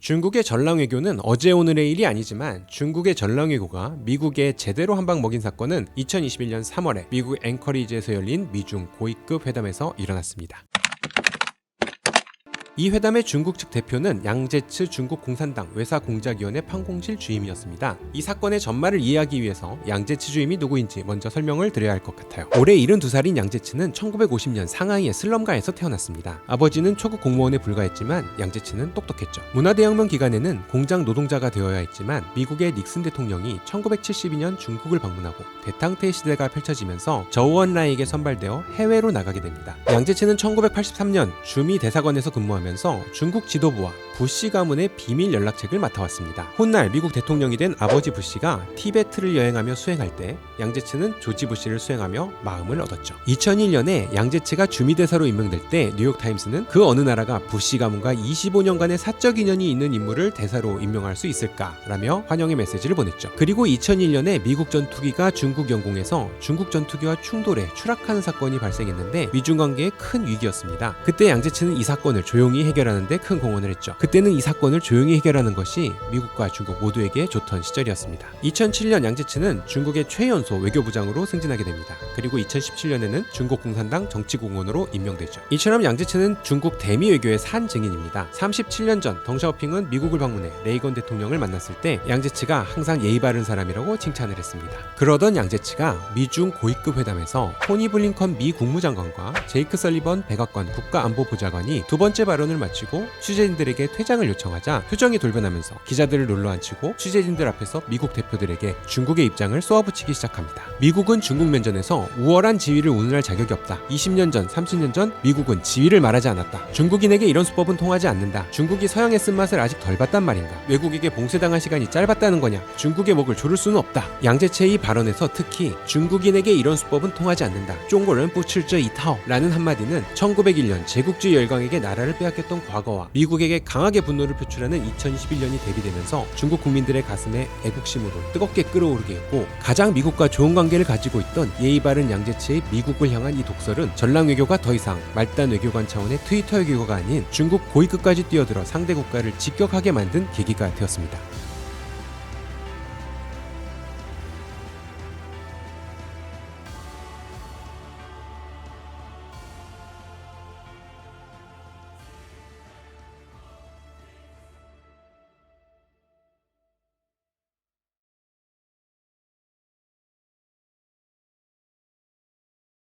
중국의 전랑외교는 어제 오늘의 일이 아니지만 중국의 전랑외교가 미국에 제대로 한 방 먹인 사건은 2021년 3월에 미국 앵커리지에서 열린 미중 고위급 회담에서 일어났습니다. 이 회담의 중국 측 대표는 양제츠 중국 공산당 외사공작위원회 판공실 주임이었습니다. 이 사건의 전말을 이해하기 위해서 양제츠 주임이 누구인지 먼저 설명을 드려야 할 것 같아요. 올해 72살인 양제츠는 1950년 상하이의 슬럼가에서 태어났습니다. 아버지는 초급 공무원에 불과했지만 양제츠는 똑똑했죠. 문화대혁명 기간에는 공장 노동자가 되어야 했지만 미국의 닉슨 대통령이 1972년 중국을 방문하고 대탕태 시대가 펼쳐지면서 저우언라이에게 선발되어 해외로 나가게 됩니다. 양제츠는 1983년 주미 대사관에서 근무하면서 중국 지도부와 부시 가문의 비밀 연락책을 맡아왔습니다. 훗날 미국 대통령이 된 아버지 부시가 티베트를 여행하며 수행할 때 양제츠는 조지 부시를 수행하며 마음을 얻었죠. 2001년에 양제츠가 주미대사로 임명될 때 뉴욕타임스는 그 어느 나라가 부시 가문과 25년간의 사적 인연이 있는 인물을 대사로 임명할 수 있을까라며 환영의 메시지를 보냈죠. 그리고 2001년에 미국 전투기가 중국 영공에서 중국 전투기와 충돌해 추락하는 사건이 발생했는데 미중 관계에 큰 위기였습니다. 그때 양제츠는 이 사건을 조용히 해결하는 데 큰 공헌을 했죠. 그때는 이 사건을 조용히 해결하는 것이 미국과 중국 모두에게 좋던 시절이었습니다. 2007년 양제츠는 중국의 최연소 외교부장으로 승진하게 됩니다. 그리고 2017년에는 중국 공산당 정치공원으로 임명되죠. 이처럼 양제츠는 중국 대미 외교의 산 증인입니다. 37년 전 덩샤오핑은 미국을 방문해 레이건 대통령을 만났을 때 양제츠가 항상 예의 바른 사람이라고 칭찬을 했습니다. 그러던 양제츠가 미중 고위급 회담에서 토니 블링컨 미 국무장관과 제이크 설리번 백악관 국가안보보좌관이 두 번째 발언을 마치고 취재진들에게 퇴장을 요청하자 표정이 돌변하면서 기자들을 놀러앉히고 취재진들 앞에서 미국 대표들에게 중국의 입장을 쏘아붙이기 시작합니다. 미국은 중국 면전에서 우월한 지위를 운운할 자격이 없다. 20년 전, 30년 전 미국은 지위를 말하지 않았다. 중국인에게 이런 수법은 통하지 않는다. 중국이 서양의 쓴맛을 아직 덜 봤단 말인가. 외국에게 봉쇄당할 시간이 짧았다는 거냐. 중국의 목을 조를 수는 없다. 양제츠의 이 발언에서 특히 중국인에게 이런 수법은 통하지 않는다. 중국은 부칠저 이타오 라는 한마디는 1901년 제국주의 열강에게 나라를 빼앗겼던 과거와 미국에게 강하게 분노를 표출하는 2021년이 대비되면서 중국 국민들의 가슴에 애국심으로 뜨겁게 끓어오르게 했고 가장 미국과 좋은 관계를 가지고 있던 예의 바른 양제츠의 미국을 향한 이 독설은 전랑 외교가 더 이상 말단 외교관 차원의 트위터 외교가 아닌 중국 고위급까지 뛰어들어 상대 국가를 직격하게 만든 계기가 되었습니다.